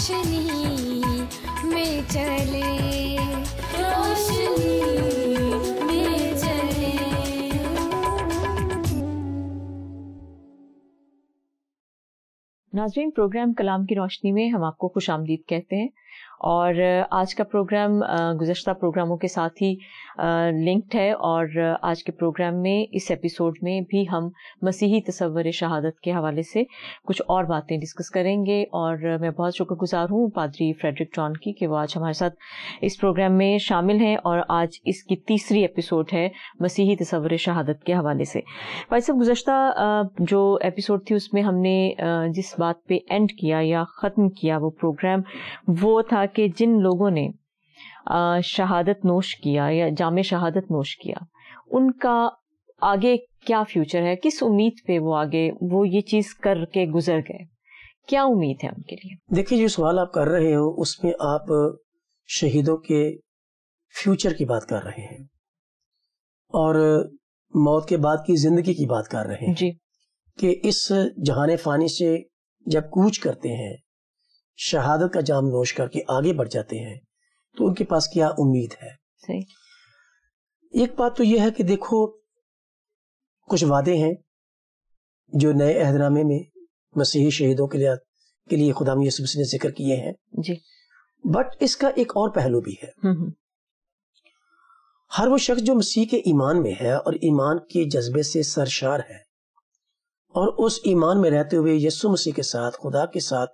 روشنی میں چلے، روشنی میں چلے۔ ناظرین، پروگرام کلام کی روشنی میں ہم آپ کو خوش آمدید کہتے ہیں، اور آج کا پروگرام گزشتہ پروگراموں کے ساتھ ہی لنکڈ ہے، اور آج کے پروگرام میں اس ایپیسوڈ میں بھی ہم مسیحی تصور شہادت کے حوالے سے کچھ اور باتیں ڈسکس کریں گے، اور میں بہت شکر گزار ہوں پادری فریڈرک جان کی کہ وہ آج ہمارے ساتھ اس پروگرام میں شامل ہیں، اور آج اس کی تیسری ایپیسوڈ ہے مسیحی تصور شہادت کے حوالے سے۔ بھائی صاحب، گزشتہ جو ایپیسوڈ تھی اس میں ہم نے جس بات پہ اینڈ کیا یا ختم کیا وہ پروگرام، وہ تھا کہ جن لوگوں نے شہادت نوش کیا یا جام شہادت نوش کیا، ان کا آگے کیا فیوچر ہے، کس امید پہ وہ آگے وہ یہ چیز کر کے گزر گئے، کیا امید ہے ان کے لیے؟ دیکھیے، جو سوال آپ کر رہے ہو اس میں آپ شہیدوں کے فیوچر کی بات کر رہے ہیں اور موت کے بعد کی زندگی کی بات کر رہے ہیں جی، کہ اس جہان فانی سے جب کوچ کرتے ہیں، شہادت کا جام نوش کر کے آگے بڑھ جاتے ہیں، تو ان کے پاس کیا امید ہے۔ صحیح۔ ایک بات تو یہ ہے کہ دیکھو، کچھ وعدے ہیں جو نئے عہد نامے میں مسیحی شہیدوں کے لیے خدا یسوع مسیح نے ذکر کیے ہیں، جی، بٹ اس کا ایک اور پہلو بھی ہے۔ ہر وہ شخص جو مسیح کے ایمان میں ہے اور ایمان کے جذبے سے سرشار ہے اور اس ایمان میں رہتے ہوئے یسوع مسیح کے ساتھ، خدا کے ساتھ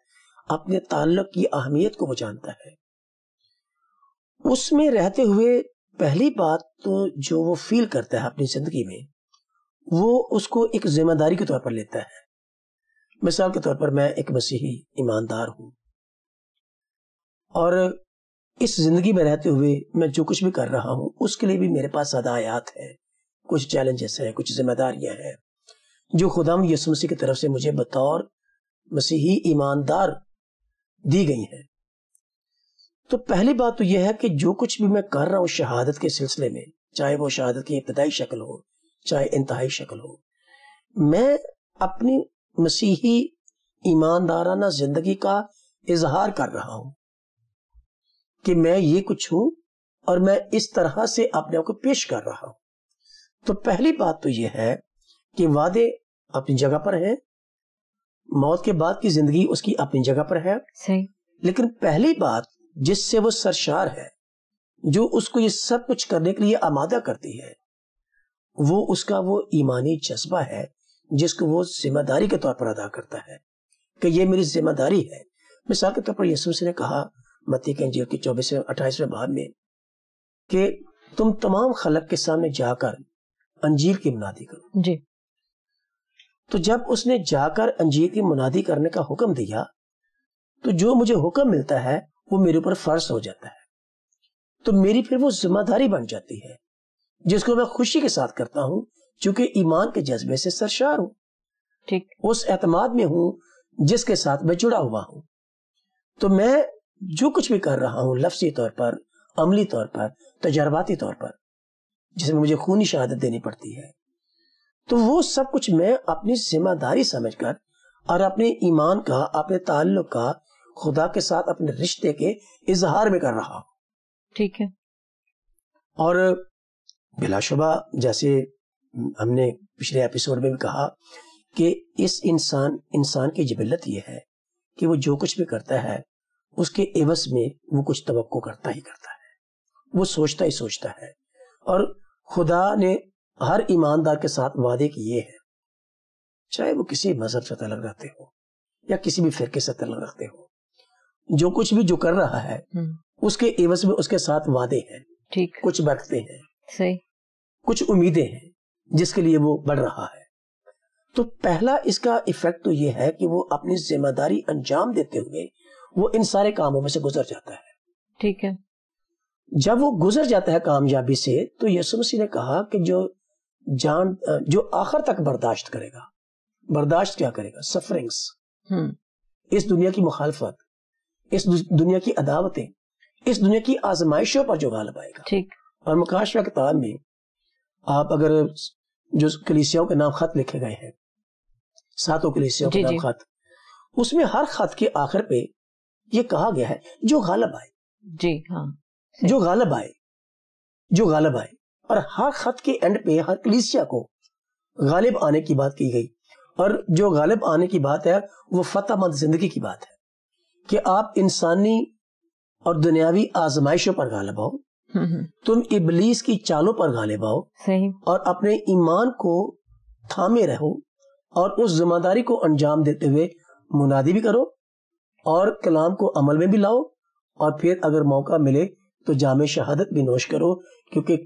اپنے تعلق کی اہمیت کو وہ جانتا ہے، اس میں رہتے ہوئے پہلی بات تو جو وہ فیل کرتا ہے اپنی زندگی میں، وہ اس کو ایک ذمہ داری کے طور پر لیتا ہے۔ مثال کے طور پر میں ایک مسیحی ایماندار ہوں، اور اس زندگی میں رہتے ہوئے میں جو کچھ بھی کر رہا ہوں اس کے لیے بھی میرے پاس ہدایات ہیں، کچھ چیلنجز ہیں، کچھ ذمہ داریاں ہیں جو خدا یسوع مسیح کی طرف سے مجھے بطور مسیحی ایماندار دی گئی ہیں۔ تو پہلی بات تو یہ ہے کہ جو کچھ بھی میں کر رہا ہوں شہادت کے سلسلے میں، چاہے وہ شہادت کی ابتدائی شکل ہو چاہے انتہائی شکل ہو، میں اپنی مسیحی ایماندارانہ زندگی کا اظہار کر رہا ہوں کہ میں یہ کچھ ہوں اور میں اس طرح سے اپنے آپ کو پیش کر رہا ہوں۔ تو پہلی بات تو یہ ہے کہ وعدے اپنی جگہ پر ہیں، موت کے بعد کی زندگی اس کی اپنی جگہ پر ہے، صحیح، لیکن پہلی بات جس سے وہ سرشار ہے، جو اس کو یہ سب کچھ کرنے کے لیے آمادہ کرتی ہے، وہ اس کا وہ ایمانی جذبہ ہے جس کو وہ ذمہ داری کے طور پر ادا کرتا ہے کہ یہ میری ذمہ داری ہے۔ مثال کے طور پر یسوع نے کہا متی کے انجیل کی 24-28 باب میں کہ تم تمام خلق کے سامنے جا کر انجیل کی منادی کرو۔ جی، تو جب اس نے جا کر انجیل کی منادی کرنے کا حکم دیا، تو جو مجھے حکم ملتا ہے وہ میرے اوپر فرض ہو جاتا ہے، تو میری پھر وہ ذمہ داری بن جاتی ہے جس کو میں خوشی کے ساتھ کرتا ہوں، چونکہ ایمان کے جذبے سے سرشار ہوں، ٹھیک، اس اعتماد میں ہوں جس کے ساتھ میں جڑا ہوا ہوں۔ تو میں جو کچھ بھی کر رہا ہوں لفظی طور پر، عملی طور پر، تجرباتی طور پر، جس میں مجھے خونی شہادت دینی پڑتی ہے، تو وہ سب کچھ میں اپنی ذمہ داری سمجھ کر اور اپنے ایمان کا، اپنے تعلق کا، خدا کے ساتھ اپنے رشتے کے اظہار میں کر رہا ہوں۔ ٹھیک ہے۔ اور بلا شبہ جیسے ہم نے پچھلے ایپیسوڈ میں بھی کہا کہ اس انسان کی جبلت یہ ہے کہ وہ جو کچھ بھی کرتا ہے اس کے عوض میں وہ کچھ توقع کرتا ہی کرتا ہے، وہ سوچتا ہی سوچتا ہے۔ اور خدا نے ہر ایماندار کے ساتھ وعدے کیے ہیں، چاہے وہ کسی مذہب سے تعلق رکھتے ہو یا کسی بھی فرقے سے تعلق رکھتے ہو، جو کچھ بھی جو کر رہا ہے اس کے عوض میں اس کے ساتھ وعدے ہیں، ٹھیک، کچھ برکتیں ہیں، صحیح، کچھ امیدیں ہیں جس کے لیے وہ بڑھ رہا ہے۔ تو پہلا اس کا ایفیکٹ تو یہ ہے کہ وہ اپنی ذمہ داری انجام دیتے ہوئے وہ ان سارے کاموں میں سے گزر جاتا ہے۔ ٹھیک ہے۔ جب وہ گزر جاتا ہے کامیابی سے، تو یسوع مسیح نے کہا کہ جو آخر تک برداشت کرے گا، برداشت کیا کرے گا؟ سفرنگز، اس دنیا کی مخالفت، اس دنیا کی عداوتیں، اس دنیا کی آزمائشوں پر جو غالب آئے گا۔ ٹھیک۔ اور مکاشفہ کتاب میں آپ اگر جو کلیسیاؤں کے نام خط لکھے گئے ہیں، 7 کلیسیاؤں کے نام خط، اس میں ہر خط کے آخر پہ یہ کہا گیا ہے جو غالب آئے. جی ہاں, جو غالب آئے, جو غالب آئے. اور ہر خط کے اینڈ پہ ہر کلیسیا کو غالب آنے کی بات کی گئی. اور جو غالب آنے کی بات ہے وہ فتح مند زندگی کی بات ہے, کہ آپ انسانی اور دنیاوی آزمائشوں پر غالب آؤ, تم ابلیس کی چالوں پر غالب آؤ, صحیح, اور اپنے ایمان کو تھامے رہو, اور اس ذمہ داری کو انجام دیتے ہوئے منادی بھی کرو, اور کلام کو عمل میں بھی لاؤ, اور پھر اگر موقع ملے تو جام شہادت بھی نوش کرو, کیونکہ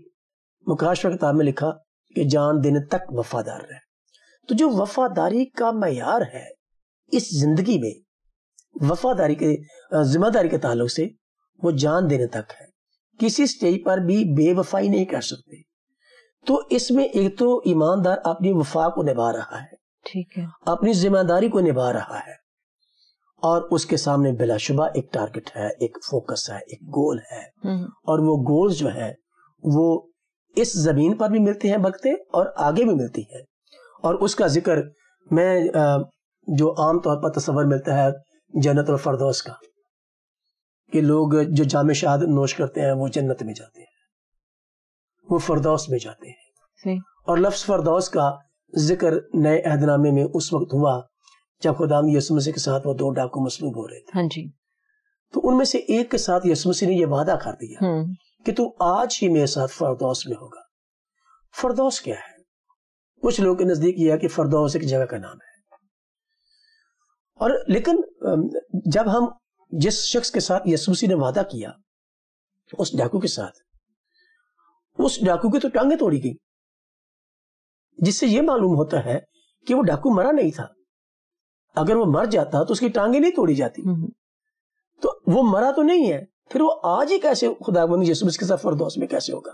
مکاشفہ کتاب میں لکھا کہ جان دینے تک وفادار رہے. تو جو وفاداری کا معیار ہے اس زندگی میں, وفاداری کے ذمہ داری کے تعلق سے, وہ جان دینے تک ہے. کسی سٹیج پر بھی بے وفائی نہیں کر سکتے. تو اس میں ایک تو ایماندار اپنی وفا کو نبھا رہا ہے, ٹھیک ہے, اپنی ذمہ داری کو نبھا رہا ہے, اور اس کے سامنے بلا شبہ ایک ٹارگٹ ہے, ایک فوکس ہے, ایک گول ہے. اور وہ گولز جو ہے وہ اس زمین پر بھی ملتے ہیں بلکہ اور آگے بھی ملتی ہیں. اور اس کا ذکر میں جو عام طور پر تصور ملتا ہے جنت اور فردوس کا, کہ لوگ جو جام شہادت نوش کرتے ہیں وہ جنت میں جاتے ہیں, وہ فردوس میں جاتے ہیں. اور لفظ فردوس کا ذکر نئے عہد نامے میں اس وقت ہوا جب خدا یسوع مسیح کے ساتھ وہ 2 ڈاکو مصلوب ہو رہے تھے. ہاں جی. تو ان میں سے ایک کے ساتھ یسوع مسیح نے یہ وعدہ کر دیا کہ تو آج ہی میرے ساتھ فردوس میں ہوگا. فردوس کیا ہے؟ کچھ لوگوں کے نزدیک یہ ہے کہ فردوس ایک جگہ کا نام ہے. اور لیکن جب ہم جس شخص کے ساتھ یسوع مسیح نے وعدہ کیا, اس ڈاکو کے ساتھ, اس ڈاکو کی تو ٹانگیں توڑی گئی, جس سے یہ معلوم ہوتا ہے کہ وہ ڈاکو مرا نہیں تھا. اگر وہ مر جاتا تو اس کی ٹانگیں نہیں توڑی جاتی. تو وہ مرا تو نہیں ہے, پھر وہ آج ہی کیسے خداوند یسوع مسیح کے ساتھ فردوس میں کیسے ہوگا؟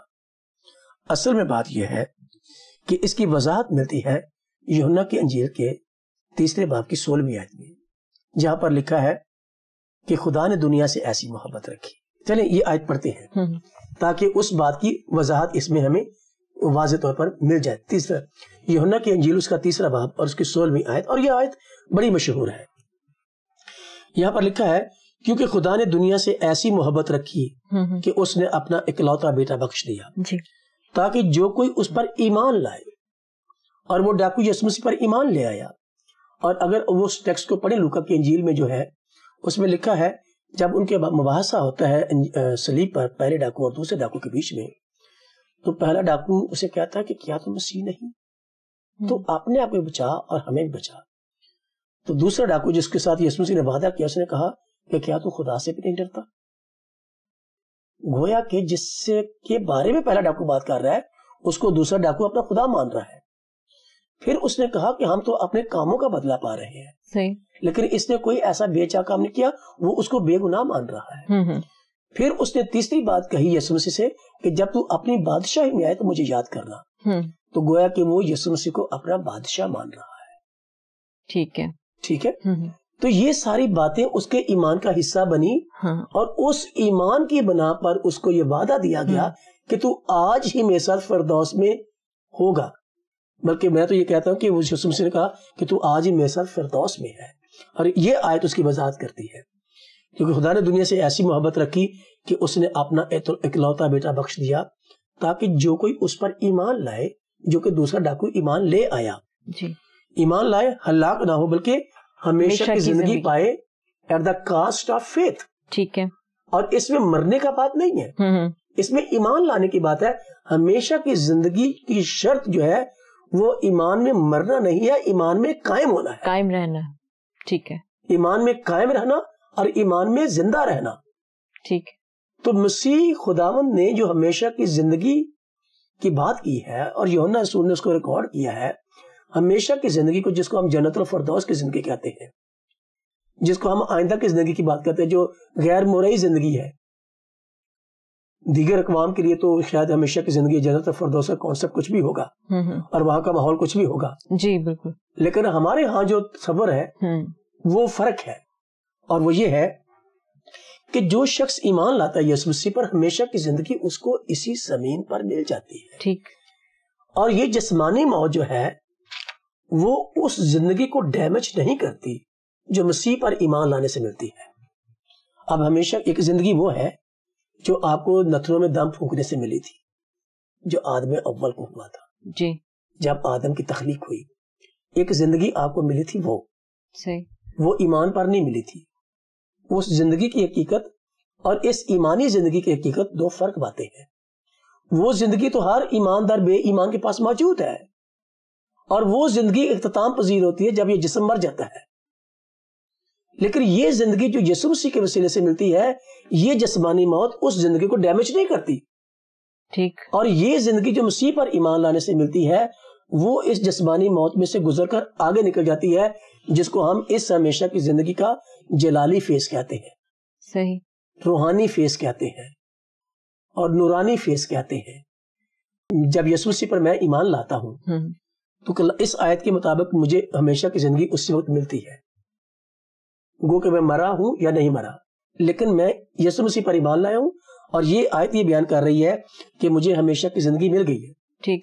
اصل میں بات یہ ہے کہ اس کی وضاحت ملتی ہے یوحنا کی انجیل کے 3 باب کی 16ویں آیت میں, جہاں پر لکھا ہے کہ خدا نے دنیا سے ایسی محبت رکھی. چلیں یہ آیت پڑھتے ہیں تاکہ اس بات کی وضاحت اس میں ہمیں واضح طور پر مل جائے. یوحنا کی انجیل اس کا 3 باب اور اس کی 16ویں آیت, اور یہ آیت بڑی مشہور ہے. یہاں پر لکھا ہے کیونکہ خدا نے دنیا سے ایسی محبت رکھی کہ اس نے اپنا اکلوتا بیٹا بخش دیا, تاکہ جو کوئی اس پر ایمان لائے. اور وہ ڈاکو یسوع مسیح پر ایمان لے آیا. اور اگر وہ اس ٹیکسٹ کو پڑھیں لوکا کی انجیل میں جو ہے, اس میں لکھا ہے جب ان کے مباحثہ ہوتا ہے صلیب پر پہلے ڈاکو اور دوسرے ڈاکو کے بیچ میں, تو پہلا ڈاکو اسے کہتا ہے کہ کیا تم مسیح نہیں, تو اپنے آپ کو بچا اور ہمیں بھی بچا. تو دوسرا ڈاکو جس کے ساتھ یسوع مسیح نے وعدہ کیا, اس نے کہا کہ کیا تو خدا سے بھی نہیں ڈرتا؟ گویا کہ جس سے کے بارے میں پہلا ڈاکو بات کر رہا ہے اس کو دوسرا ڈاکو اپنا خدا مان رہا ہے. پھر اس نے کہا کہ ہم تو اپنے کاموں کا بدلہ پا رہے ہیں, صحیح, لیکن اس نے کوئی ایسا بے چاک کام نہیں کیا, وہ اس کو بے گناہ مان رہا ہے. پھر اس نے تیسری بات کہی یسوع مسیح سے کہ جب تو اپنی بادشاہی میں آئے تو مجھے یاد کرنا. تو گویا کہ وہ یسوع مسیح کو اپنا بادشاہ مان رہا ہے. ٹھیک ہے, ٹھیک ہے. تو یہ ساری باتیں اس کے ایمان کا حصہ بنی, اور اس ایمان کی بنا پر اس کو یہ وعدہ دیا گیا کہ تو آج ہی میرے ساتھ فردوس میں ہوگا. بلکہ میں تو یہ کہتا ہوں کہ وہ یسوع مسیح نے کہا کہ تو آج ہی میرے ساتھ فردوس میں ہے. اور یہ آیت اس کی وضاحت کرتی ہے, کیونکہ خدا نے دنیا سے ایسی محبت رکھی کہ اس نے اپنا اکلوتا بیٹا بخش دیا, تاکہ جو کوئی اس پر ایمان لائے, جو کہ دوسرا ڈاکو ایمان لے آیا, ایمان لائے, ہلاک نہ ہو بلکہ ہمیشہ کی زندگی پائے at the cost of faith. ٹھیک ہے. اور اس میں مرنے کا بات نہیں ہے, اس میں ایمان لانے کی بات ہے. ہمیشہ کی زندگی کی شرط جو ہے وہ ایمان میں مرنا نہیں ہے, ایمان میں قائم ہونا ہے, قائم رہنا. ٹھیک ہے. ایمان میں قائم رہنا اور ایمان میں زندہ رہنا. ٹھیک. تو مسیح خداوند نے جو ہمیشہ کی زندگی کی بات کی ہے, اور یوحنا رسول نے اس کو ریکارڈ کیا ہے, ہمیشہ کی زندگی کو, جس کو ہم جنت الفردوس کی زندگی کہتے ہیں, جس کو ہم آئندہ کی زندگی کی بات کرتے ہیں, جو غیر مرئی زندگی ہے. دیگر اقوام کے لیے تو شاید ہمیشہ کی زندگی جنت الفردوس کا کانسیپٹ کچھ بھی ہوگا, اور وہاں کا ماحول کچھ بھی ہوگا. جی بالکل. لیکن ہمارے ہاں جو تصور ہے وہ فرق ہے, اور وہ یہ ہے کہ جو شخص ایمان لاتا ہے یسوع مسیح پر, ہمیشہ کی زندگی اس کو اسی زمین پر مل جاتی ہے. ٹھیک. اور یہ جسمانی موت جو ہے وہ اس زندگی کو ڈیمیج نہیں کرتی جو مسیح پر ایمان لانے سے ملتی ہے. اب ہمیشہ ایک زندگی وہ ہے جو آپ کو نتھروں میں دم پھونکنے سے ملی تھی، جو آدم اول کو ہوا تھا جی، جب آدم کی تخلیق ہوئی. ایک زندگی آپ کو ملی تھی، صحیح، وہ ایمان پر نہیں ملی تھی. اس زندگی کی حقیقت اور اس ایمانی زندگی کی حقیقت دو فرق باتیں ہیں. وہ زندگی تو ہر ایماندار بے ایمان کے پاس موجود ہے، اور وہ زندگی اختتام پذیر ہوتی ہے جب یہ جسم مر جاتا ہے. لیکن یہ زندگی جو یسوع مسیح کے وسیلے سے ملتی ہے، یہ جسمانی موت اس زندگی کو ڈیمیج نہیں کرتی. ٹھیک. اور یہ زندگی جو مسیح پر ایمان لانے سے ملتی ہے، وہ اس جسمانی موت میں سے گزر کر آگے نکل جاتی ہے، جس کو ہم اس ہمیشہ کی زندگی کا جلالی فیس کہتے ہیں، صحیح، روحانی فیس کہتے ہیں، اور نورانی فیس کہتے ہیں. جب یسوع مسیح پر میں ایمان لاتا ہوں تو اس آیت کے مطابق مجھے ہمیشہ کی زندگی اسی وقت ملتی ہے، گو کہ میں مرا ہوں یا نہیں مرا، لیکن میں یسوع مسیح پر ایمان لایا ہوں، اور یہ آیت یہ بیان کر رہی ہے کہ مجھے ہمیشہ کی زندگی مل گئی ہے. ٹھیک.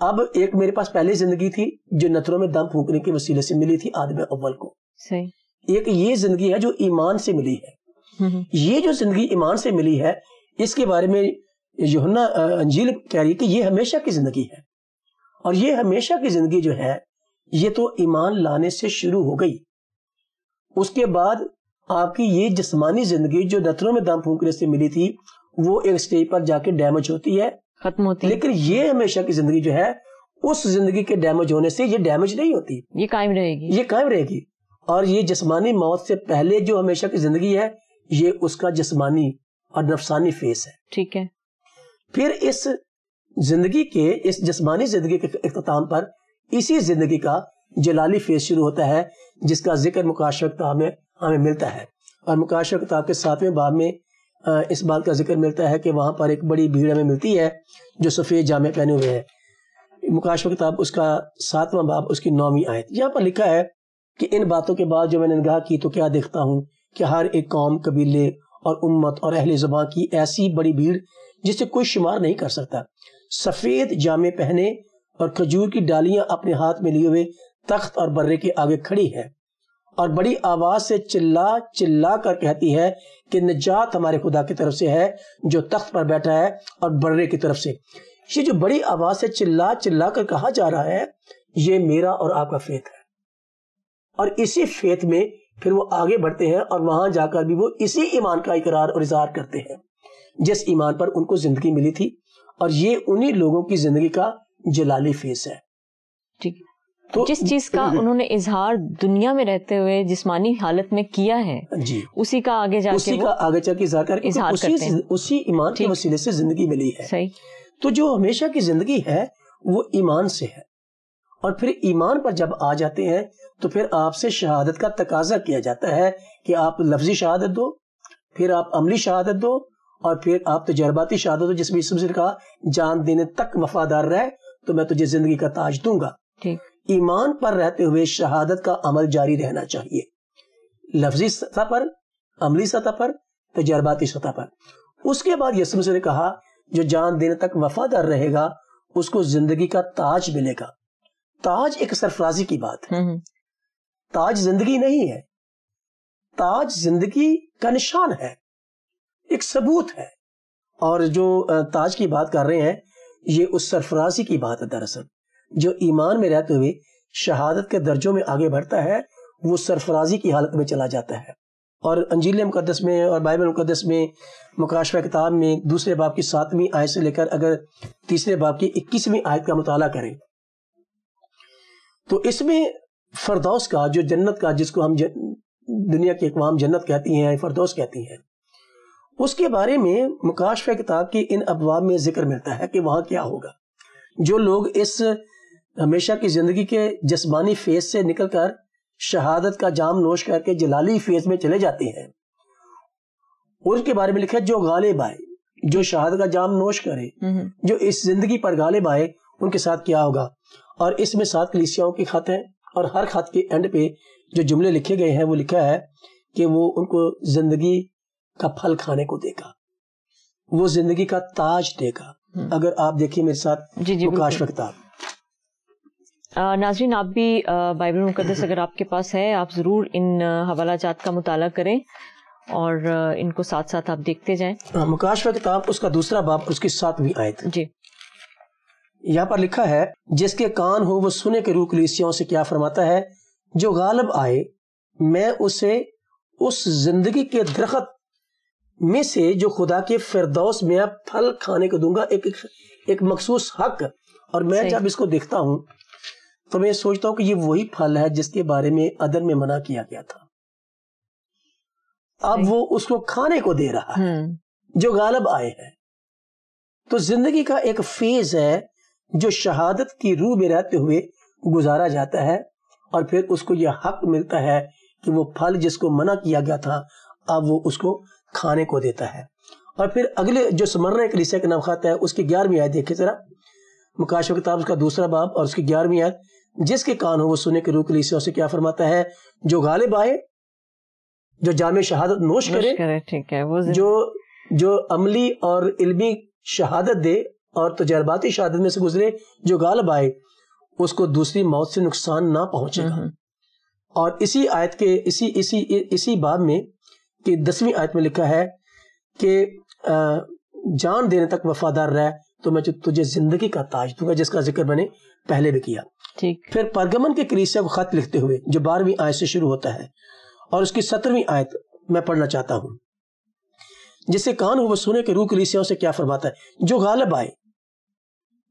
اب ایک میرے پاس پہلی زندگی تھی جو نتھروں میں دم پھونکنے کے وسیلے سے ملی تھی آدم اول کو. صحیح. ایک یہ زندگی ہے جو ایمان سے ملی ہے. یہ جو زندگی ایمان سے ملی ہے، اس کے بارے میں یوحنا انجیل کہہ رہی ہے کہ یہ ہمیشہ کی زندگی ہے. اور یہ ہمیشہ کی زندگی جو ہے، یہ تو ایمان لانے سے شروع ہو گئی. اس کے بعد آپ کی یہ جسمانی زندگی جو نتھروں میں دم پھونکنے سے ملی تھی، وہ ایک سٹیج پر جا کے ڈیمیج ہوتی ہے، ختم ہوتی ہے. لیکن یہ ہمیشہ کی زندگی جو ہے، اس زندگی کے ڈیمیج ہونے سے یہ ڈیمیج نہیں ہوتی، یہ قائم رہے گی، یہ قائم رہے گی. اور یہ جسمانی موت سے پہلے جو ہمیشہ کی زندگی ہے، یہ اس کا جسمانی اور نفسانی فیس ہے. ٹھیک ہے. پھر اس زندگی کے، اس جسمانی زندگی کے اختتام پر اسی زندگی کا جلالی فیس شروع ہوتا ہے، جس کا ذکر مکاشفہ کتاب میں ہمیں ملتا ہے. اور مکاشفہ کتاب کے 7ویں باب میں اس بات کا ذکر ملتا ہے کہ وہاں پر ایک بڑی بھیڑ ہمیں ملتی ہے جو سفید جامے پہنے ہوئے ہیں. مکاشفہ کتاب اس کا 7واں باب اس کی 9ویں آیت، یہاں پر لکھا ہے کہ ان باتوں کے بعد جو میں نے نگاہ کی تو کیا دیکھتا ہوں کہ ہر ایک قوم، قبیلے اور امت اور اہل زبان کی ایسی بڑی بھیڑ جسے کوئی شمار نہیں کر سکتا، سفید جامے پہنے اور کھجور کی ڈالیاں اپنے ہاتھ میں لیے ہوئے تخت اور برے کے آگے کھڑی ہے، اور بڑی آواز سے چلا چلا کر کہتی ہے کہ نجات ہمارے خدا کی طرف سے ہے جو تخت پر بیٹھا ہے اور برے کی طرف سے. یہ جو بڑی آواز سے چلا چلا کر کہا جا رہا ہے، یہ میرا اور آپ کا فیت ہے. اور اسی فیت میں پھر وہ آگے بڑھتے ہیں، اور وہاں جا کر بھی وہ اسی ایمان کا اقرار اور اظہار کرتے ہیں جس ایمان پر ان کو زندگی ملی تھی. اور یہ انہی لوگوں کی زندگی کا جلالی فیس ہے. ٹھیک. تو جس چیز کا انہوں نے اظہار دنیا میں رہتے ہوئے جسمانی حالت میں کیا ہے، جی، اسی کا آگے جا کے اظہار کر کے اسی ایمان کے وسیلے سے زندگی ملی ہے. صحیح. تو جو ہمیشہ کی زندگی ہے وہ ایمان سے ہے. اور پھر ایمان پر جب آ جاتے ہیں تو پھر آپ سے شہادت کا تقاضا کیا جاتا ہے کہ آپ لفظی شہادت دو، پھر آپ عملی شہادت دو، اور پھر آپ تجرباتی شہادت دو، جس میں یسوع مسیح نے کہا جان دینے تک وفادار رہ تو میں تجھے زندگی کا تاج دوں گا. ایمان پر رہتے ہوئے شہادت کا عمل جاری رہنا چاہیے، لفظی سطح پر، عملی سطح پر، تجرباتی سطح پر. اس کے بعد یسوع مسیح نے کہا جو جان دینے تک وفادار رہے گا اس کو زندگی کا تاج ملے گا. تاج ایک سرفرازی کی بات ہے، تاج زندگی نہیں ہے، تاج زندگی کا نشان ہے، ایک ثبوت ہے. اور جو تاج کی بات کر رہے ہیں یہ اس سرفرازی کی بات ہے. دراصل جو ایمان میں رہتے ہوئے شہادت کے درجوں میں آگے بڑھتا ہے وہ سرفرازی کی حالت میں چلا جاتا ہے. اور انجیل مقدس میں اور بائبل مقدس میں مکاشفہ کتاب میں 2 باب کی 7ویں آیت سے لے کر اگر 3 باب کی 21ویں آیت کا مطالعہ کریں تو اس میں فردوس کا، جو جنت کا، جس کو ہم دنیا کی اقوام جنت کہتی ہیں، فردوس کہتی ہیں، اس کے بارے میں مکاشفہ کتاب کی ان ابواب میں ذکر ملتا ہے کہ وہاں کیا ہوگا. جو لوگ اس ہمیشہ کی زندگی کے جسمانی فیز سے نکل کر شہادت کا جام نوش کر کے جلالی فیز میں چلے جاتے ہیں، اور اس کے بارے میں لکھا ہے جو غالب آئے، جو شہادت کا جام نوش کرے، جو اس زندگی پر غالب آئے، ان کے ساتھ کیا ہوگا. اور اس میں 7 کلیسیاؤں کے خط ہیں، اور ہر خط کے اینڈ پہ جو جملے لکھے گئے ہیں وہ لکھا ہے کہ وہ ان کو زندگی کا پھل کھانے کو دے گا، وہ زندگی کا تاج دے گا. اگر آپ دیکھیے میرے ساتھ مکاشفہ کتاب. ناظرین آپ بھی بائبل مقدس اگر آپ کے پاس ہے آپ ضرور ان حوالہ جات کا مطالعہ کریں اور ان کو ساتھ ساتھ آپ دیکھتے جائیں. مکاشفہ کتاب اس کا دوسرا باب اس کی 7ویں آیت. جی یہاں پر لکھا ہے جس کے کان ہو وہ سنے کہ روح کلیسیوں سے کیا فرماتا ہے, جو غالب آئے میں اسے اس زندگی کے درخت میں سے جو خدا کے فردوس میں پھل کھانے کو دوں گا, ایک مخصوص حق. اور میں جب اس کو دیکھتا ہوں تو میں سوچتا ہوں کہ یہ وہی پھل ہے جس کے بارے میں عدن میں منع کیا گیا تھا, اب وہ اس کو کھانے کو دے رہا ہے جو غالب آئے ہیں. تو زندگی کا ایک فیز ہے جو شہادت کی روح میں رہتے ہوئے گزارا جاتا ہے, اور پھر اس کو یہ حق ملتا ہے کہ وہ پھل جس کو منع کیا گیا تھا اب وہ اس کو کھانے کو دیتا ہے. اور پھر اگلے جو سمرنا کلیسیا کا نام خط ہے اس کی 11ویں آیت دیکھیں ذرا, مکاشفہ کتاب اس کا دوسرا باب اور اس کی 11ویں آیت. جس کے کان ہو وہ سنے کہ روح کلیسیوں سے کیا فرماتا ہے, جو غالب آئے, جو جام شہادت نوش کرے, ٹھیک ہے, وہ جو عملی اور علمی شہادت دے اور تجرباتی شہادت میں سے گزرے, جو غالب آئے اس کو دوسری موت سے نقصان نہ پہنچے گا. اور اسی آیت کے اسی باب میں کہ 10ویں آیت میں لکھا ہے کہ جان دینے تک وفادار رہ تو میں تجھے زندگی کا تاج دوں گا, جس کا ذکر میں نے پہلے بھی کیا. پھر پرگمن کے کلیسیا کو خط لکھتے ہوئے جو 12ویں آیت سے شروع ہوتا ہے اور اس کی 17ویں آیت میں پڑھنا چاہتا ہوں. جس سے کان ہو وہ سنے کہ روح کلیسیوں سے کیا فرماتا ہے, جو غالب آئے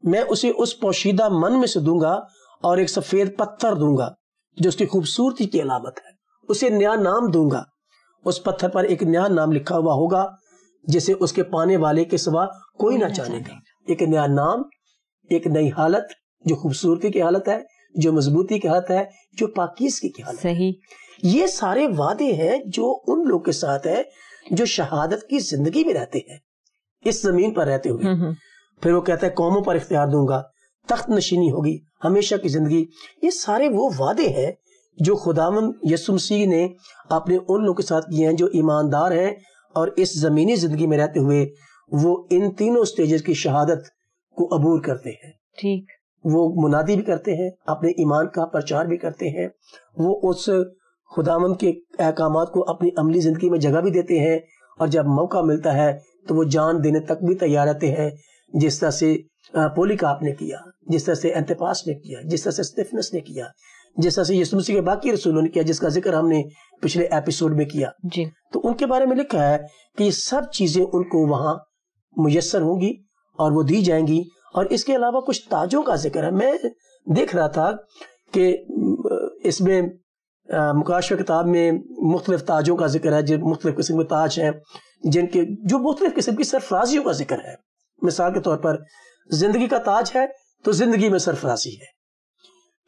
میں اسے اس پوشیدہ من میں سے دوں گا اور ایک سفید پتھر دوں گا جو اس کی خوبصورتی کی علامت ہے. اسے نیا نام دوں گا, اس پتھر پر ایک نیا نام لکھا ہوا ہوگا جسے اس کے پانے والے کے سوا کوئی نہ جانے گا. ایک نیا نام, ایک نئی حالت جو خوبصورتی کی حالت ہے, جو مضبوطی کی حالت ہے, جو پاکیزگی کی حالت ہے. یہ سارے وعدے ہیں جو ان لوگ کے ساتھ ہیں جو شہادت کی زندگی میں رہتے ہیں اس زمین پر رہتے ہوئے. پھر وہ کہتا ہے قوموں پر اختیار دوں گا, تخت نشینی ہوگی, ہمیشہ کی زندگی. یہ سارے وہ وعدے ہیں جو خداوند یسوع مسیح نے اپنے ان لوگوں کے ساتھ کیے ہیں جو ایماندار ہیں اور اس زمینی زندگی میں رہتے ہوئے وہ ان تینوں سٹیجز کی شہادت کو عبور کرتے ہیں. ٹھیک, وہ منادی بھی کرتے ہیں, اپنے ایمان کا پرچار بھی کرتے ہیں, وہ اس خداوند کے احکامات کو اپنی عملی زندگی میں جگہ بھی دیتے ہیں, اور جب موقع ملتا ہے تو وہ جان دینے تک بھی تیار رہتے ہیں, جس طرح سے پولیکارپ نے کیا, جس طرح سے انتپاس نے کیا, جس طرح سے اسطفنس نے کیا, جس طرح سے یسوع مسیح کے باقی رسولوں نے کیا, جس کا ذکر ہم نے پچھلے ایپیسوڈ میں کیا. تو ان کے بارے میں لکھا ہے کہ یہ سب چیزیں ان کو وہاں میسر ہوں گی اور وہ دی جائیں گی. اور اس کے علاوہ کچھ تاجوں کا ذکر ہے. میں دیکھ رہا تھا کہ اس میں مکاشفہ کتاب میں مختلف تاجوں کا ذکر ہے, جو مختلف قسم کے تاج ہیں جن کے جو مختلف قسم کی سرفرازیوں کا ذکر ہے. مثال کے طور پر زندگی کا تاج ہے تو زندگی میں سرفرازی ہے,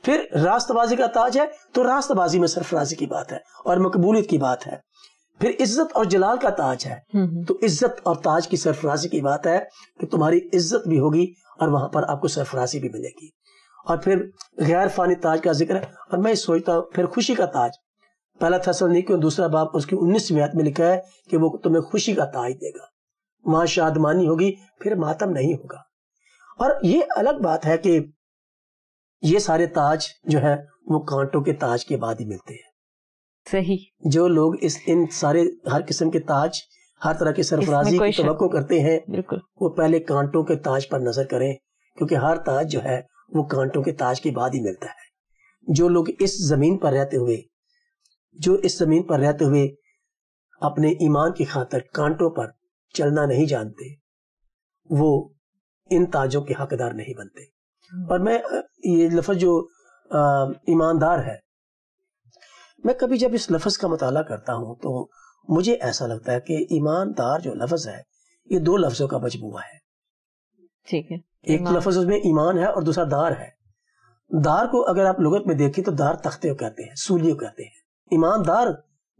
پھر راست بازی کا تاج ہے تو راست بازی میں سرفرازی کی بات ہے اور مقبولیت کی بات ہے. پھر عزت اور جلال کا تاج ہے تو عزت اور تاج کی سرفرازی کی بات ہے کہ تمہاری عزت بھی ہوگی اور وہاں پر آپ کو سرفرازی بھی ملے گی. اور پھر غیر فانی تاج کا ذکر ہے. اور میں سوچتا ہوں پھر خوشی کا تاج, پہلا تھیسالونیکیوں دوسرا باب اس کی 19ویں آیت میں لکھا ہے کہ وہ تمہیں خوشی کا تاج دے گا, وہاں شادمانی ہوگی, پھر ماتم نہیں ہوگا. اور یہ الگ بات ہے کہ یہ سارے تاج جو ہے وہ کانٹوں کے تاج کے بعد ہی ملتے ہیں. صحیح, جو لوگ ان سارے ہر قسم کے تاج, ہر طرح کی سرفرازی کی توقع کرتے ہیں, وہ پہلے کانٹوں کے تاج پر نظر کریں, کیونکہ ہر تاج جو ہے وہ کانٹوں کے تاج کے بعد ہی ملتا ہے. جو لوگ اس زمین پر رہتے ہوئے اپنے ایمان کی خاطر کانٹوں پر چلنا نہیں جانتے, وہ ان تاجوں کے حقدار نہیں بنتے. اور میں یہ لفظ جو ایماندار ہے, میں کبھی جب اس لفظ کا مطالعہ کرتا ہوں تو مجھے ایسا لگتا ہے کہ ایماندار جو لفظ ہے یہ دو لفظوں کا مجموعہ ہے. ٹھیک ہے, ایک لفظ اس میں ایمان ہے اور دوسرا دار ہے. دار کو اگر آپ لغت میں دیکھیں تو دار تختے کو کہتے ہیں, سولیوں کہتے ہیں. ایماندار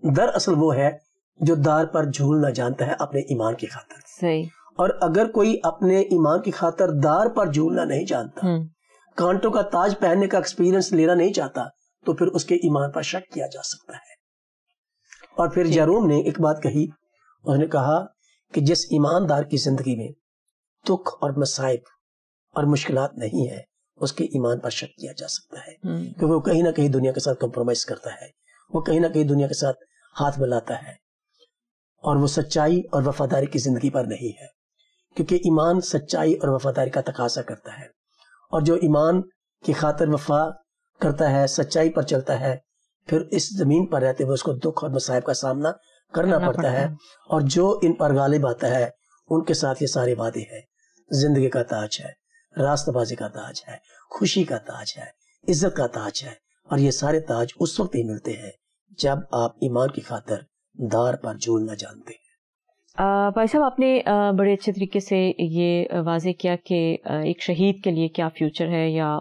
دراصل وہ ہے جو دار پر جھولنا جانتا ہے اپنے ایمان کی خاطر. صحیح. اور اگر کوئی اپنے ایمان کی خاطر دار پر جھولنا نہیں جانتا, کانٹوں کا تاج پہننے کا ایکسپیرینس لینا نہیں چاہتا, تو پھر اس کے ایمان پر شک کیا جا سکتا ہے. اور پھر جیروم نے ایک بات کہی, اس نے کہا کہ جس ایماندار کی زندگی میں دکھ اور مصائب اور مشکلات نہیں ہے, اس کے ایمان پر شک کیا جا سکتا ہے, کیونکہ وہ کہیں نہ کہیں دنیا کے ساتھ کمپرومائز کرتا ہے, وہ کہیں نہ کہیں دنیا کے ساتھ ہاتھ ملاتا ہے. اور وہ سچائی اور وفاداری کی زندگی پر نہیں ہے، کیونکہ ایمان سچائی اور وفاداری کا تقاضا کرتا ہے، اور جو ایمان کی خاطر وفا کرتا ہے، سچائی پر چلتا ہے، پھر اس زمین پر رہتے ہوئے اس کو دکھ اور مصائب کا سامنا کرنا پڑتا ہے، اور جو ان پر غالب آتا ہے ان کے ساتھ یہ سارے وعدے ہیں، زندگی کا تاج ہے، راست بازی کا تاج ہے، خوشی کا تاج ہے، عزت کا تاج ہے، اور یہ سارے تاج اس وقت ہی ملتے ہیں جب آپ ایمان کی خاطر دار پر جھولنا جانتے ہیں۔ بھائی صاحب، آپ نے بڑے اچھے طریقے سے یہ واضح کیا کہ ایک شہید کے لیے کیا فیوچر ہے، یا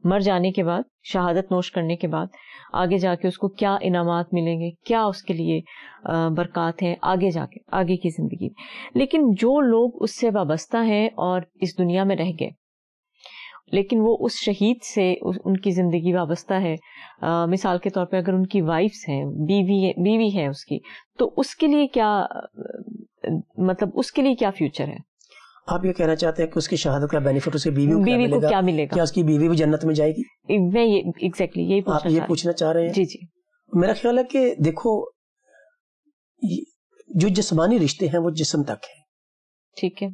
مر جانے کے بعد، شہادت نوش کرنے کے بعد آگے جا کے اس کو کیا انعامات ملیں گے، کیا اس کے لیے برکات ہیں آگے جا کے، آگے کی زندگی۔ لیکن جو لوگ اس سے وابستہ ہیں اور اس دنیا میں رہ گئے، لیکن وہ اس شہید سے ان کی زندگی وابستہ ہے، مثال کے طور پہ اگر ان کی وائفس ہیں، بیوی ہے اس کی، تو اس کے لیے کیا، مطلب اس کے لیے کیا فیوچر ہے؟ آپ یہ کہنا چاہتے ہیں کہ اس کی شہادت کا بینیفٹ اسے بیوی کو کیا ملے گا؟ کیا اس کی بیوی بھی جنت میں جائے گی؟ میں ایگزیکٹلی یہی پوچھنا چاہ رہے ہیں؟ جی جی۔ میرا خیال ہے کہ دیکھو، جو جسمانی رشتے ہیں وہ جسم تک ہیں، ٹھیک ہے،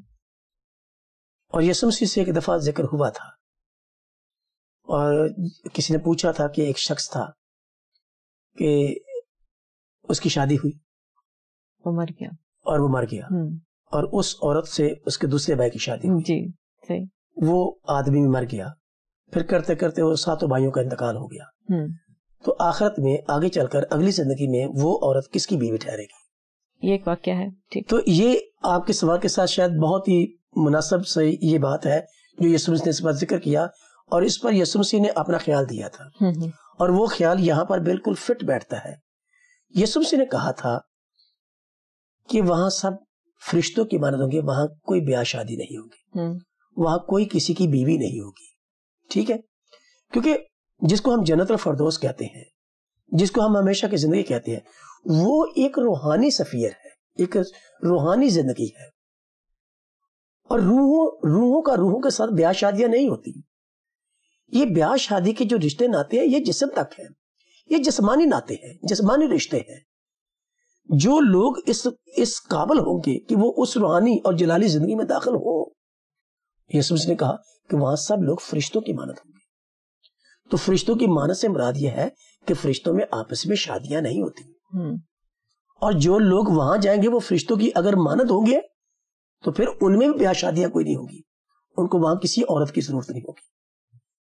اور یسوع مسیح سے ایک دفعہ ذکر ہوا تھا، اور کسی نے پوچھا تھا کہ ایک شخص تھا کہ اس کی شادی ہوئی، وہ مر گیا، اور وہ مر گیا، اور اس عورت سے اس کے دوسرے بھائی کی شادی ہوئی، جی صحیح، وہ آدمی بھی مر گیا، پھر کرتے کرتے وہ 7 بھائیوں کا انتقال ہو گیا، تو آخرت میں آگے چل کر اگلی زندگی میں وہ عورت کس کی بیوی ٹھہرے گی؟ یہ ایک واقعہ ہے، ٹھیک۔ تو یہ آپ کے سوال کے ساتھ شاید بہت ہی مناسب سے یہ بات ہے جو یسوع مسیح نے اس بات ذکر کیا، اور اس پر یسوع مسیح نے اپنا خیال دیا تھا، اور وہ خیال یہاں پر بالکل فٹ بیٹھتا ہے۔ یسوع مسیح نے کہا تھا کہ وہاں سب فرشتوں کی مانند ہوں گے، وہاں کوئی بیاہ شادی نہیں ہوگی، وہاں کوئی کسی کی بیوی نہیں ہوگی، ٹھیک ہے؟ کیونکہ جس کو ہم جنت الفردوس کہتے ہیں، جس کو ہم ہمیشہ کی زندگی کہتے ہیں، وہ ایک روحانی سفیر ہے، ایک روحانی زندگی ہے، اور روحوں کے ساتھ بیاہ شادیاں نہیں ہوتی۔ یہ بیاہ شادی کے جو رشتے ناتے ہیں یہ جسم تک ہیں، یہ جسمانی ناتے ہیں، جسمانی رشتے ہیں۔ جو لوگ اس قابل ہوں گے کہ وہ اس روحانی اور جلالی زندگی میں داخل ہوں، یسوع نے کہا کہ وہاں سب لوگ فرشتوں کی مانند ہوں گے۔ تو فرشتوں کی مانند سے مراد یہ ہے کہ فرشتوں میں آپس میں شادیاں نہیں ہوتی، اور جو لوگ وہاں جائیں گے وہ فرشتوں کی اگر مانند ہوں گے تو پھر ان میں بھی بیاہ شادیاں کوئی نہیں ہوگی، ان کو وہاں کسی عورت کی ضرورت نہیں ہوگی،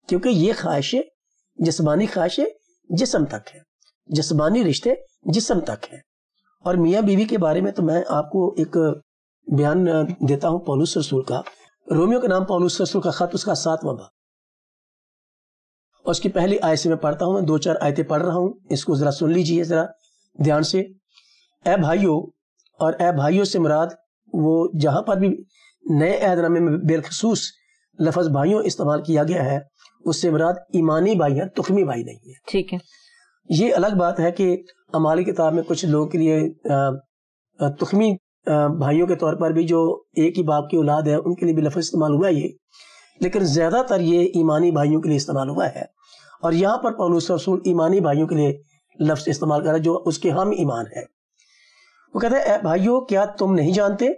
کیونکہ یہ خواہشیں، جسمانی خواہشیں جسم تک ہے، جسمانی رشتے جسم تک ہیں۔ اور میاں بیوی کے بارے میں تو میں آپ کو ایک بیان دیتا ہوں پولس رسول کا، رومیو کے نام پولس رسول کا خط، اس کا 7واں باب، اور اس کی پہلی آیت سے میں پڑھتا ہوں، میں 2-4 آیتیں پڑھ رہا ہوں، اس کو ذرا سن لیجئے ذرا دھیان سے۔ اے بھائیو، اور اے بھائیوں سے مراد وہ جہاں پر بھی نئے عہد نامے میں بالخصوص لفظ بھائیوں استعمال کیا گیا ہے، اس سے مراد ایمانی بھائی ہیں، تخمی بھائی نہیں ہے، ٹھیک ہے۔ یہ الگ بات ہے کہ ہماری کتاب میں کچھ لوگوں کے لیے تخمی بھائیوں کے طور پر بھی جو ایک ہی باپ کی اولاد ہے ان کے لیے بھی لفظ استعمال ہوا ہے یہ، لیکن زیادہ تر یہ ایمانی بھائیوں کے لیے استعمال ہوا ہے، اور یہاں پر پولس رسول ایمانی بھائیوں کے لیے لفظ استعمال کر رہا ہے جو اس کے ہم ایمان ہے۔ وہ کہتا ہے، اے بھائیو، کیا تم نہیں جانتے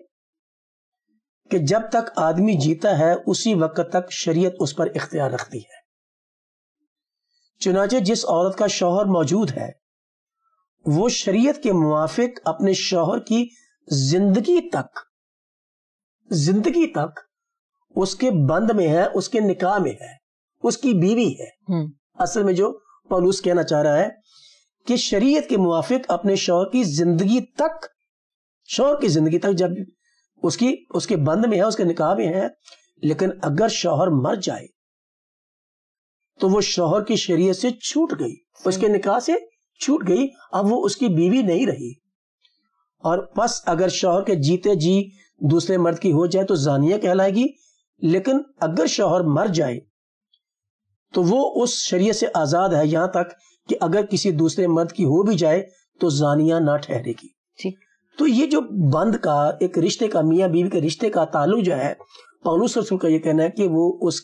کہ جب تک آدمی جیتا ہے اسی وقت تک شریعت اس پر اختیار رکھتی ہے؟ چنانچہ جس عورت کا شوہر موجود ہے وہ شریعت کے موافق اپنے شوہر کی زندگی تک اس کے بند میں ہے، اس کے نکاح میں ہے، اس کی بیوی ہے۔ اصل میں جو پولس کہنا چاہ رہا ہے کہ شریعت کے موافق اپنے شوہر کی زندگی تک جب اس کے بند میں ہے، اس کے نکاح میں ہے، لیکن اگر شوہر مر جائے تو وہ شوہر کی شریعت سے چھوٹ گئی، اس کے نکاح سے چھوٹ گئی، اب وہ اس کی بیوی نہیں رہی۔ اور پس اگر شوہر کے جیتے جی دوسرے مرد کی ہو جائے تو زانیہ کہلائے گی، لیکن اگر شوہر مر جائے تو وہ اس شریعت سے آزاد ہے، یہاں تک کہ اگر کسی دوسرے مرد کی ہو بھی جائے تو زانیہ نہ ٹھہرے گی۔ تو یہ جو بند کا، ایک رشتے کا، میاں بیوی کے رشتے کا تعلق جو ہے، پولس رسول کا یہ کہنا ہے کہ وہ اس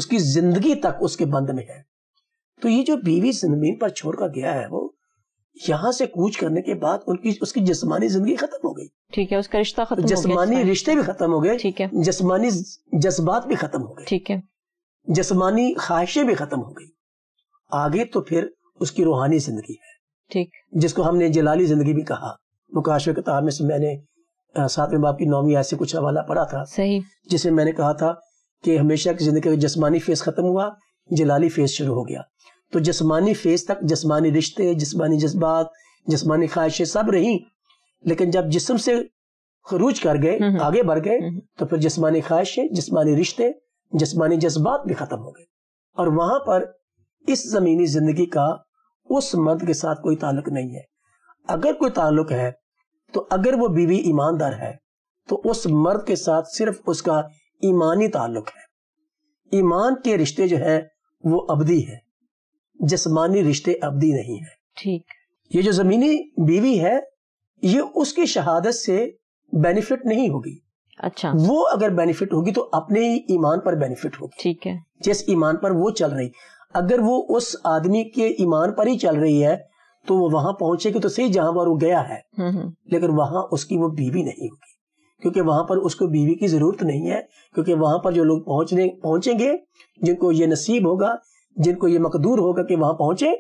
کی زندگی تک اس کے بند میں ہے۔ تو یہ جو بیوی زمین پر چھوڑ کر گیا ہے وہ یہاں سے کوچ کرنے کے بعد اس کی جسمانی زندگی ختم ہو گئی. ٹھیک ہے, اس کا رشتہ ختم ہو گیا, جسمانی رشتے بھی ختم ہو گئے, ٹھیک ہے, جسمانی جذبات بھی ختم ہو گئے, ٹھیک ہے, جسمانی خواہشیں بھی ختم ہو گئی. آگے تو پھر اس کی روحانی زندگی ہے, ٹھیک, جس کو ہم نے جلالی زندگی بھی کہا. مکاشفہ کتاب میں نے 7ویں باب کی 9ویں آیت سے کچھ حوالہ پڑھا تھا, صحیح, جس میں نے کہا تھا کہ ہمیشہ کی زندگی کا جسمانی فیز ختم ہوا, جلالی فیز شروع ہو گیا. تو جسمانی فیز تک جسمانی رشتے, جسمانی جذبات, جسمانی خواہشیں سب رہیں, لیکن جب جسم سے خروج کر گئے, آگے بڑھ گئے, تو پھر جسمانی خواہشیں, جسمانی رشتے, جسمانی جذبات بھی ختم ہو گئے. اور وہاں پر اس زمینی زندگی کا اس مرد کے ساتھ کوئی تعلق نہیں ہے. اگر کوئی تعلق ہے تو اگر وہ بیوی ایماندار ہے تو اس مرد کے ساتھ صرف اس کا ایمانی تعلق ہے. ایمان کے رشتے جو ہیں وہ ابدی ہے, جسمانی رشتے ابدی نہیں ہیں. ٹھیک, یہ جو زمینی بیوی ہے یہ اس کی شہادت سے بینیفٹ نہیں ہوگی. اچھا, وہ اگر بینیفٹ ہوگی تو اپنے ہی ایمان پر بینیفٹ ہوگی, ٹھیک ہے, جس ایمان پر وہ چل رہی. اگر وہ اس آدمی کے ایمان پر ہی چل رہی ہے تو وہ وہاں پہنچے گی تو صحیح جہاں پر وہ گیا ہے, لیکن وہاں اس کی وہ بیوی نہیں ہوگی, کیونکہ وہاں پر اس کو بیوی کی ضرورت نہیں ہے. کیونکہ وہاں پر جو لوگ پہنچیں گے, جن کو یہ نصیب ہوگا, جن کو یہ مقدور ہوگا کہ وہاں پہنچے,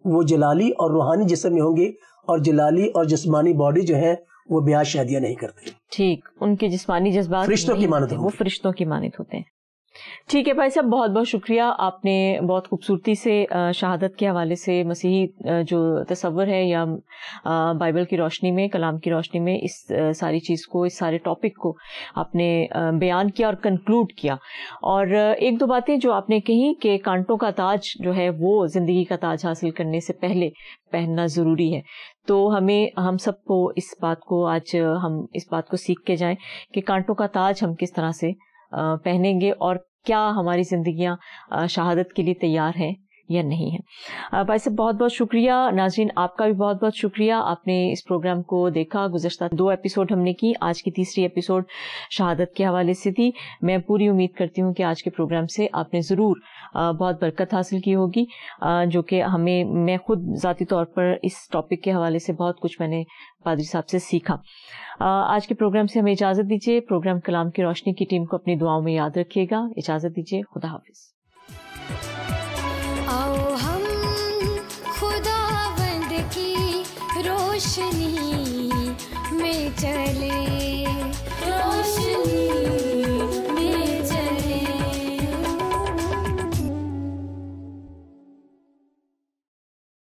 وہ جلالی اور روحانی جسم میں ہوں گے, اور جلالی اور جسمانی باڈی جو ہے وہ بیاہ شادیاں نہیں کرتے. ٹھیک, ان کے جسمانی جذبات فرشتوں کی مانند وہ فرشتوں کی مانند ہوتے ہیں. ٹھیک ہے بھائی صاحب, بہت بہت شکریہ. آپ نے بہت خوبصورتی سے شہادت کے حوالے سے مسیحی جو تصور ہے یا بائبل کی روشنی میں, کلام کی روشنی میں اس ساری چیز کو, اس سارے ٹاپک کو آپ نے بیان کیا اور کنکلوڈ کیا. اور ایک دو باتیں جو آپ نے کہی کہ کانٹوں کا تاج جو ہے وہ زندگی کا تاج حاصل کرنے سے پہلے پہننا ضروری ہے. تو ہم سب کو اس بات کو, آج ہم اس بات کو سیکھ کے جائیں کہ کانٹوں کا تاج ہم کس طرح سے پہنیں گے, اور کیا ہماری زندگیاں شہادت کے لیے تیار ہیں یا نہیں ہے. بھائی صاحب بہت بہت شکریہ. ناظرین آپ کا بھی بہت بہت شکریہ, آپ نے اس پروگرام کو دیکھا. گزشتہ 2 ایپیسوڈ ہم نے کی, آج کی تیسری ایپیسوڈ شہادت کے حوالے سے تھی. میں پوری امید کرتی ہوں کہ آج کے پروگرام سے آپ نے ضرور بہت برکت حاصل کی ہوگی, جو کہ میں خود ذاتی طور پر اس ٹاپک کے حوالے سے بہت کچھ میں نے پادری صاحب سے سیکھا. آج کے پروگرام سے ہمیں اجازت دیجیے. پروگرام کلام کی روشنی کی ٹیم کو اپنی دعاؤں میں یاد رکھیے گا. اجازت دیجیے, خدا حافظ. آؤ ہم خداوند کی روشنی میں چلیں.